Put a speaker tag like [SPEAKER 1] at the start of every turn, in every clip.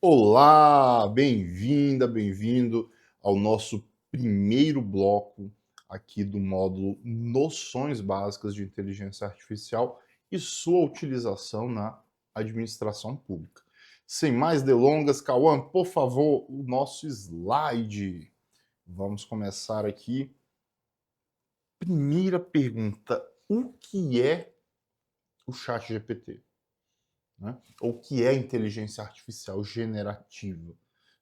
[SPEAKER 1] Olá, bem-vinda, bem-vindo ao nosso primeiro bloco aqui do módulo Noções Básicas de Inteligência Artificial e sua utilização na administração pública. Sem mais delongas, Cauã, por favor, o nosso slide. Vamos começar aqui. Primeira pergunta: o que é o ChatGPT? Né? Ou o que é inteligência artificial generativa?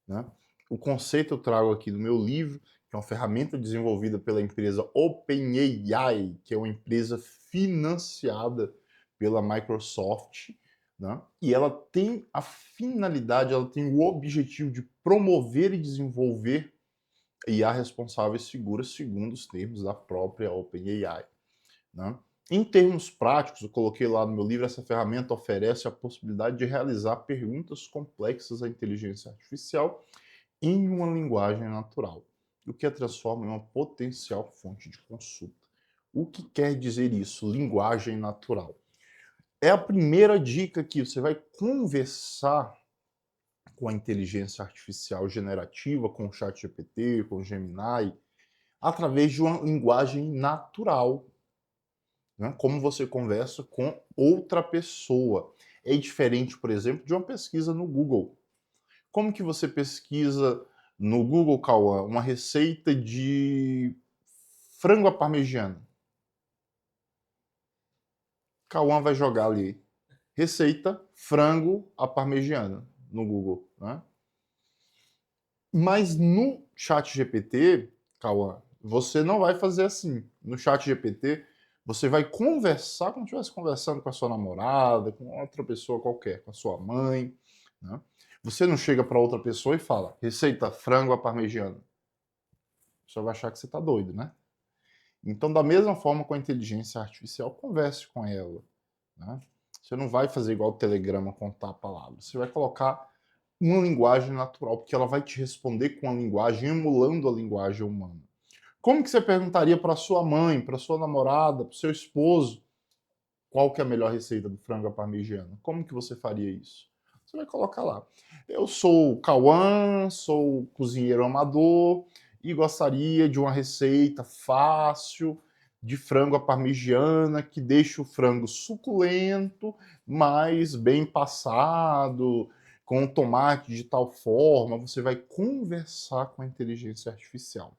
[SPEAKER 1] Né? O conceito eu trago aqui do meu livro, que é uma ferramenta desenvolvida pela empresa OpenAI, que é uma empresa financiada pela Microsoft, né? E ela tem a finalidade, ela tem o objetivo de promover e desenvolver IA responsáveis seguras segundo os termos da própria OpenAI. Né? Em termos práticos, eu coloquei lá no meu livro, essa ferramenta oferece a possibilidade de realizar perguntas complexas à inteligência artificial em uma linguagem natural, o que a transforma em uma potencial fonte de consulta. O que quer dizer isso? Linguagem natural. É a primeira dica que você vai conversar com a inteligência artificial generativa, com o ChatGPT, com o Gemini, através de uma linguagem natural, né? Como você conversa com outra pessoa. É diferente, por exemplo, de uma pesquisa no Google. Como que você pesquisa no Google, Cauã, uma receita de frango à parmegiana? Cauã vai jogar ali receita frango à parmegiana no Google, né? Mas no chat GPT, Cauã, você não vai fazer assim. No chat GPT, você vai conversar como se estivesse conversando com a sua namorada, com outra pessoa qualquer, com a sua mãe, né? Você não chega para outra pessoa e fala, receita frango à parmegiana. Você vai achar que você está doido, né? Então, da mesma forma com a inteligência artificial, converse com ela, né? Você não vai fazer igual o Telegrama, contar palavras. Você vai colocar uma linguagem natural, porque ela vai te responder com a linguagem, emulando a linguagem humana. Como que você perguntaria para sua mãe, para sua namorada, para o seu esposo, qual que é a melhor receita do frango à parmegiana? Como que você faria isso? Você vai colocar lá. Eu sou o Cauã, sou cozinheiro amador e gostaria de uma receita fácil de frango à parmegiana que deixe o frango suculento, mas bem passado, com tomate de tal forma. Você vai conversar com a inteligência artificial.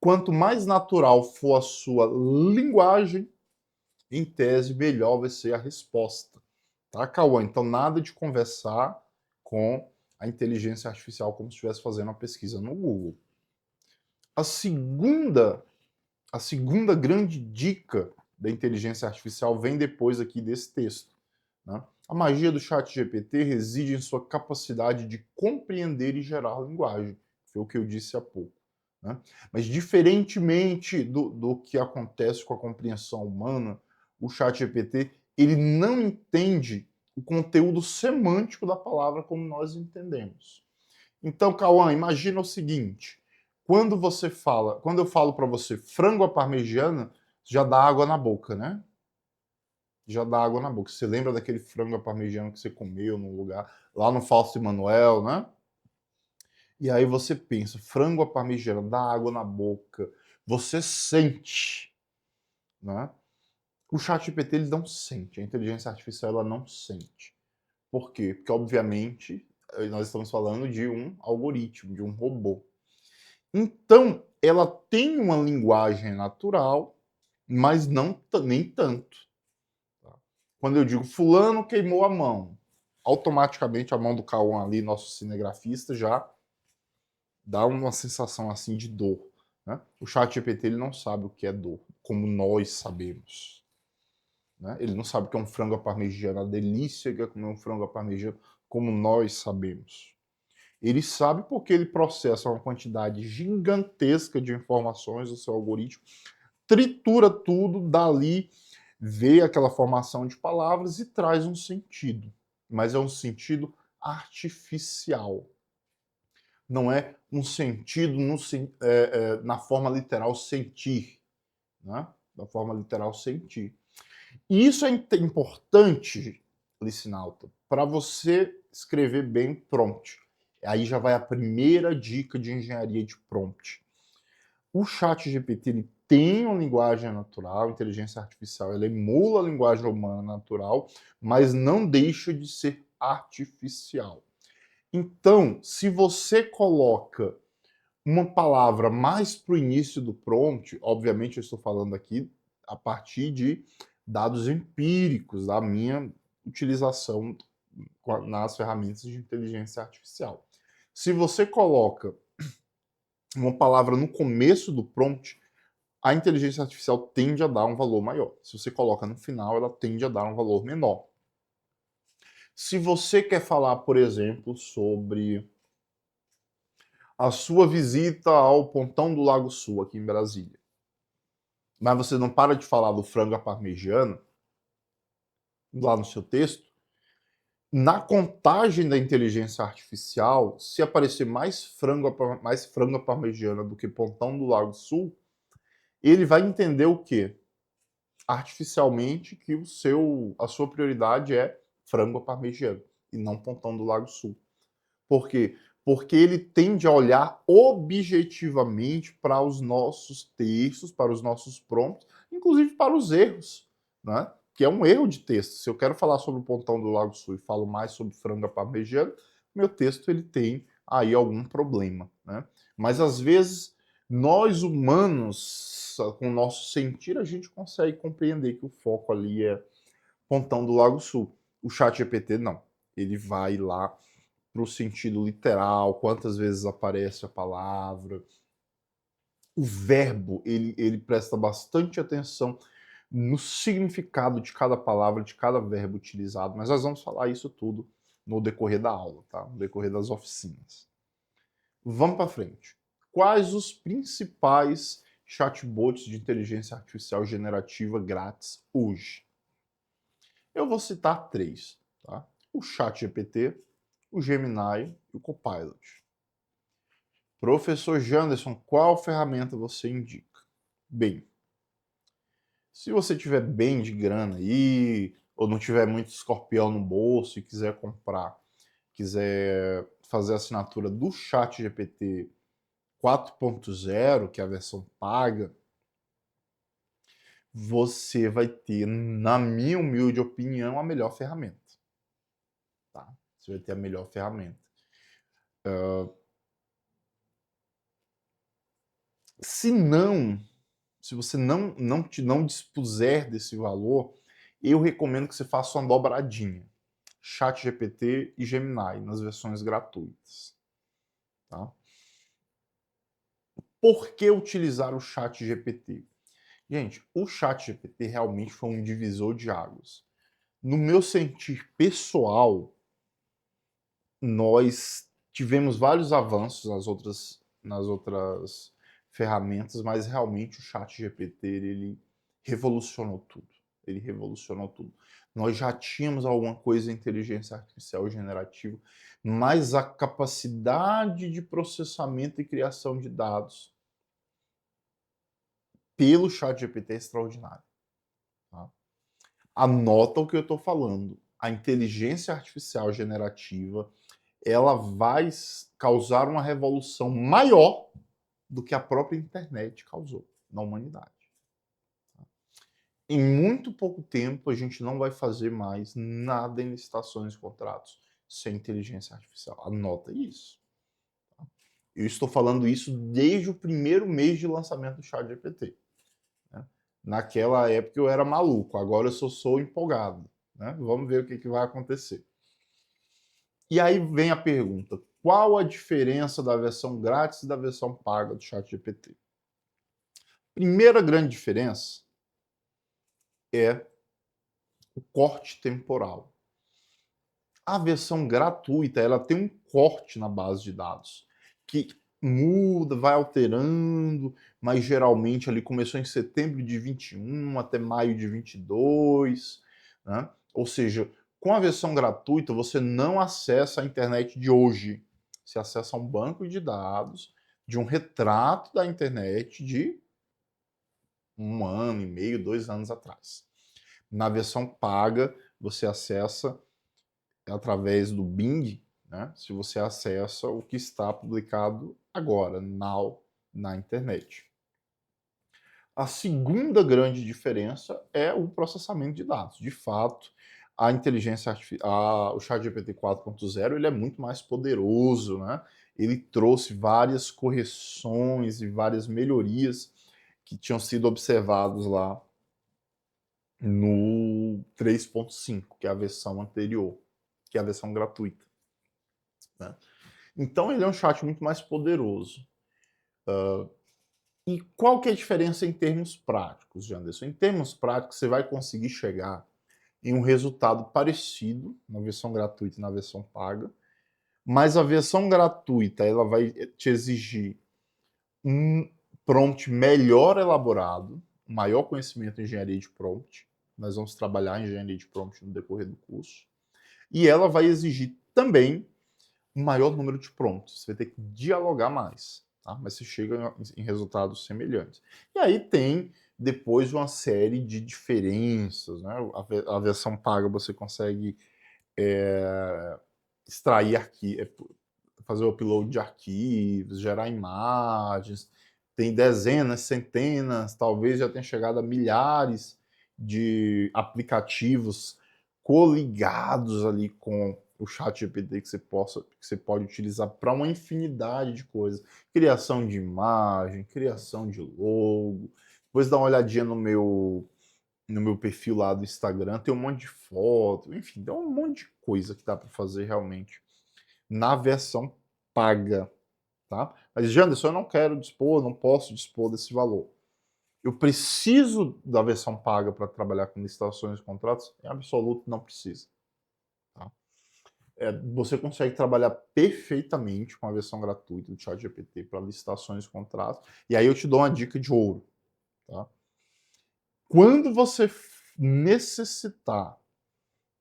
[SPEAKER 1] Quanto mais natural for a sua linguagem, em tese, melhor vai ser a resposta. Tá, Cauã? Então, nada de conversar com a inteligência artificial como se estivesse fazendo uma pesquisa no Google. A segunda grande dica da inteligência artificial vem depois aqui desse texto. Né? A magia do chat GPT reside em sua capacidade de compreender e gerar linguagem. Foi o que eu disse há pouco. Né? Mas, diferentemente do que acontece com a compreensão humana, o chat GPT ele não entende o conteúdo semântico da palavra como nós entendemos. Então, Cauã, imagina o seguinte: quando eu falo para você frango à parmegiana, já dá água na boca, né? Já dá água na boca. Você lembra daquele frango à parmegiana que você comeu num lugar, lá no Fausto Emanuel, né? E aí você pensa, frango à parmegiana, dá água na boca, você sente, né? O ChatGPT ele não sente, a inteligência artificial ela não sente. Por quê? Porque, obviamente, nós estamos falando de um algoritmo, de um robô. Então, ela tem uma linguagem natural, mas não nem tanto. Tá? Quando eu digo fulano queimou a mão, automaticamente a mão do Cauã ali, nosso cinegrafista, já dá uma sensação assim de dor. Né? O chat GPT ele não sabe o que é dor, como nós sabemos. Né? Ele não sabe o que é um frango à parmegiana, a delícia que é comer um frango à parmegiana, como nós sabemos. Ele sabe porque ele processa uma quantidade gigantesca de informações do seu algoritmo, tritura tudo, dali vê aquela formação de palavras e traz um sentido. Mas é um sentido artificial. Não é um sentido na forma literal sentir. Né? Da forma literal sentir. E isso é importante, Licinalta, para você escrever bem prompt. Aí já vai a primeira dica de engenharia de prompt. O ChatGPT ele tem uma linguagem natural, a inteligência artificial ela emula a linguagem humana natural, mas não deixa de ser artificial. Então, se você coloca uma palavra mais para o início do prompt, obviamente eu estou falando aqui a partir de dados empíricos da minha utilização nas ferramentas de inteligência artificial. Se você coloca uma palavra no começo do prompt, a inteligência artificial tende a dar um valor maior. Se você coloca no final, ela tende a dar um valor menor. Se você quer falar, por exemplo, sobre a sua visita ao Pontão do Lago Sul, aqui em Brasília, mas você não para de falar do frango à parmegiana, lá no seu texto, na contagem da inteligência artificial, se aparecer mais frango à parmegiana do que Pontão do Lago Sul, ele vai entender o quê? Artificialmente que a sua prioridade é frango à parmegiana e não Pontão do Lago Sul. Por quê? Porque ele tende a olhar objetivamente para os nossos textos, para os nossos prompts, inclusive para os erros, né? Que é um erro de texto. Se eu quero falar sobre o Pontão do Lago Sul e falo mais sobre frango à parmegiana, meu texto ele tem aí algum problema, né? Mas às vezes nós humanos, com o nosso sentir, a gente consegue compreender que o foco ali é Pontão do Lago Sul. O ChatGPT não. Ele vai lá para o sentido literal, quantas vezes aparece a palavra. O verbo, ele presta bastante atenção no significado de cada palavra, de cada verbo utilizado, mas nós vamos falar isso tudo no decorrer da aula, tá? No decorrer das oficinas. Vamos para frente. Quais os principais chatbots de inteligência artificial generativa grátis hoje? Eu vou citar 3, tá? O ChatGPT, o Gemini e o Copilot. Professor Janderson, qual ferramenta você indica? Bem, se você tiver bem de grana aí, ou não tiver muito escorpião no bolso e quiser comprar, quiser fazer a assinatura do ChatGPT 4.0, que é a versão paga, você vai ter, na minha humilde opinião, a melhor ferramenta. Tá? Você vai ter a melhor ferramenta. Se você não dispuser desse valor, eu recomendo que você faça uma dobradinha. ChatGPT e Gemini, nas versões gratuitas. Tá? Por que utilizar o ChatGPT? Gente, o ChatGPT realmente foi um divisor de águas. No meu sentir pessoal, nós tivemos vários avanços nas outras ferramentas, mas realmente o ChatGPT ele revolucionou tudo. Ele revolucionou tudo. Nós já tínhamos alguma coisa em inteligência artificial generativa, mas a capacidade de processamento e criação de dados pelo ChatGPT é extraordinário. Tá? Anota o que eu estou falando. A inteligência artificial generativa ela vai causar uma revolução maior do que a própria internet causou na humanidade. Em muito pouco tempo, a gente não vai fazer mais nada em licitações e contratos sem inteligência artificial. Anota isso. Eu estou falando isso desde o primeiro mês de lançamento do ChatGPT. Né? Naquela época eu era maluco, agora eu sou empolgado. Né? Vamos ver o que vai acontecer. E aí vem a pergunta: qual a diferença da versão grátis e da versão paga do ChatGPT? Primeira grande diferença é o corte temporal. A versão gratuita, ela tem um corte na base de dados, que muda, vai alterando, mas geralmente ali começou em setembro de 21 até maio de 22, né? Ou seja, com a versão gratuita você não acessa a internet de hoje, você acessa um banco de dados de um retrato da internet de 1 ano e meio, 2 anos atrás. Na versão paga, você acessa através do Bing, né, se você acessa o que está publicado agora, now, na internet. A segunda grande diferença é o processamento de dados. De fato, a inteligência artificial, o ChatGPT 4.0, ele é muito mais poderoso, né? Ele trouxe várias correções e várias melhorias que tinham sido observados lá no 3.5, que é a versão anterior, que é a versão gratuita, né? Então ele é um chat muito mais poderoso. E qual que é a diferença em termos práticos, Janderson? Em termos práticos, você vai conseguir chegar em um resultado parecido na versão gratuita e na versão paga, mas a versão gratuita ela vai te exigir um prompt melhor elaborado, maior conhecimento em engenharia de prompt. Nós vamos trabalhar em engenharia de prompt no decorrer do curso. E ela vai exigir também um maior número de prompts. Você vai ter que dialogar mais, tá? Mas você chega em resultados semelhantes. E aí tem depois uma série de diferenças, né? A versão paga você consegue extrair arquivos, fazer o upload de arquivos, gerar imagens, tem dezenas, centenas, talvez já tenha chegado a milhares de aplicativos coligados ali com o chat GPT que você pode utilizar para uma infinidade de coisas. Criação de imagem, criação de logo. Depois dá uma olhadinha no meu perfil lá do Instagram, tem um monte de foto, enfim, tem um monte de coisa que dá para fazer realmente na versão paga, tá? Mas, Janderson, eu não quero dispor, não posso dispor desse valor. Eu preciso da versão paga para trabalhar com licitações e contratos? Em absoluto, não precisa. Tá? Você consegue trabalhar perfeitamente com a versão gratuita do ChatGPT para licitações e contratos. E aí eu te dou uma dica de ouro. Tá? Quando você necessitar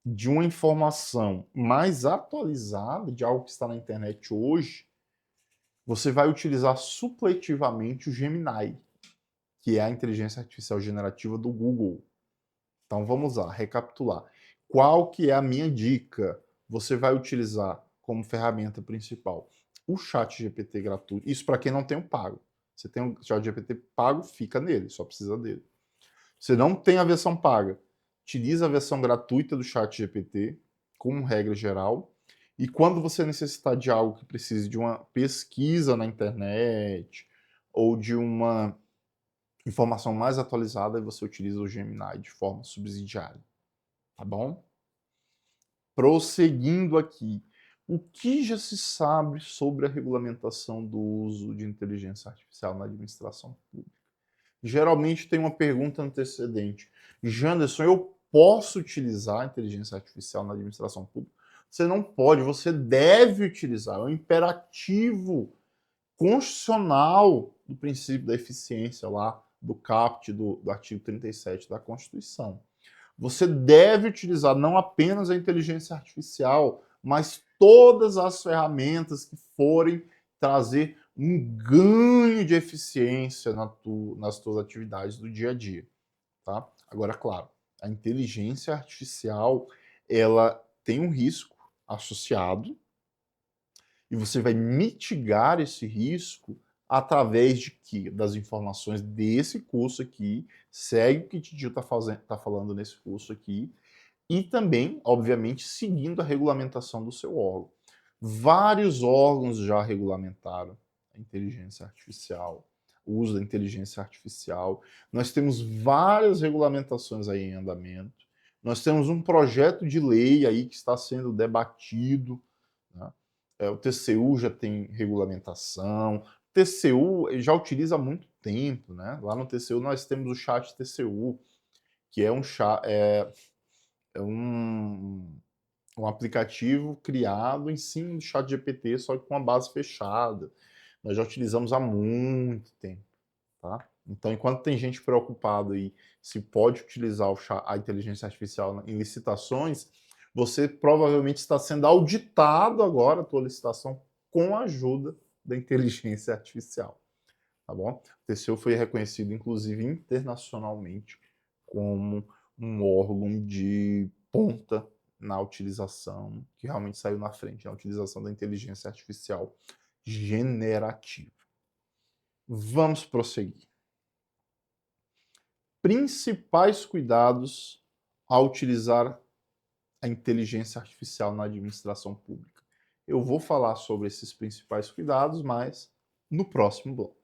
[SPEAKER 1] de uma informação mais atualizada de algo que está na internet hoje, você vai utilizar supletivamente o Gemini, que é a inteligência artificial generativa do Google. Então vamos lá, recapitular. Qual que é a minha dica? Você vai utilizar como ferramenta principal o ChatGPT gratuito. Isso para quem não tem o pago. Você tem o ChatGPT pago, fica nele, só precisa dele. Você não tem a versão paga, utiliza a versão gratuita do ChatGPT, como regra geral. E quando você necessitar de algo que precise de uma pesquisa na internet ou de uma informação mais atualizada, você utiliza o Gemini de forma subsidiária. Tá bom? Prosseguindo aqui, o que já se sabe sobre a regulamentação do uso de inteligência artificial na administração pública? Geralmente tem uma pergunta antecedente. Janderson, eu posso utilizar a inteligência artificial na administração pública? Você não pode, você deve utilizar. É um imperativo constitucional do princípio da eficiência lá, do caput do artigo 37 da Constituição. Você deve utilizar não apenas a inteligência artificial, mas todas as ferramentas que forem trazer um ganho de eficiência nas tuas atividades do dia a dia, tá? Agora, claro, a inteligência artificial, ela tem um risco associado e você vai mitigar esse risco através de quê? Das informações desse curso aqui, segue o que o Titio tá falando nesse curso aqui, e também, obviamente, seguindo a regulamentação do seu órgão. Vários órgãos já regulamentaram a inteligência artificial, o uso da inteligência artificial. Nós temos várias regulamentações aí em andamento. Nós temos um projeto de lei aí que está sendo debatido, né? O TCU já tem regulamentação. O TCU já utiliza há muito tempo, né? Lá no TCU nós temos o chat TCU, que é um aplicativo criado em cima do chat GPT, só que com uma base fechada. Nós já utilizamos há muito tempo, tá? Então, enquanto tem gente preocupada aí se pode utilizar a inteligência artificial em licitações, você provavelmente está sendo auditado agora, a tua licitação, com a ajuda da inteligência artificial, tá bom? O TCU foi reconhecido, inclusive, internacionalmente como um órgão de ponta na utilização, que realmente saiu na frente, na utilização da inteligência artificial generativa. Vamos prosseguir. Principais cuidados ao utilizar a inteligência artificial na administração pública. Eu vou falar sobre esses principais cuidados, mas no próximo bloco.